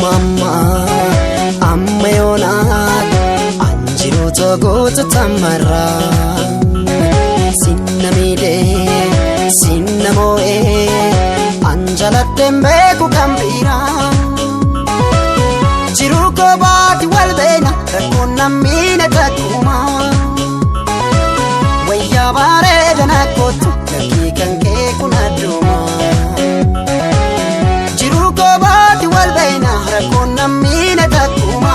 mama amma yonat anjiru togot tamara sinnamide sinnamoe anjalatembe ku kambira jiru ko baati walbena rakonna mine takuma wayya bare dana kotu dakikan ke kunaduma jiru ko baati walbena rakonna mine takuma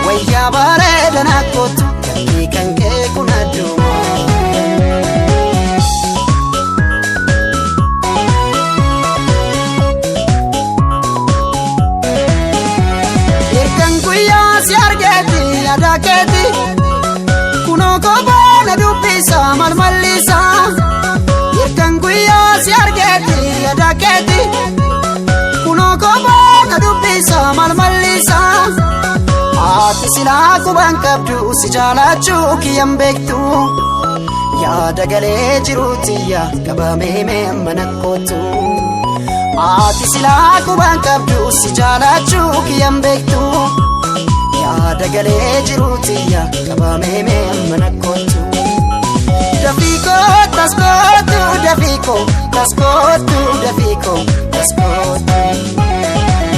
wayya bare dana kotu dakikan ke kunaduma si argeti adaketi kuno ko bona dubisa malmalisa yerkan guya si argeti adaketi kuno ko bona dubisa malmalisa ati sila ko bankabdu si jalachu kiyambektu ya dagale jirutiya kabame me manakotu ati sila ko bankabdu si jalachu kiyambektu dagale jirutiya kabame me manakotu dafiko taskotu dafiko taskotu dafiko taskotu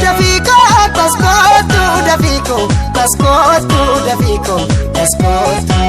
dafiko taskotu dafiko taskotu dafiko taskotu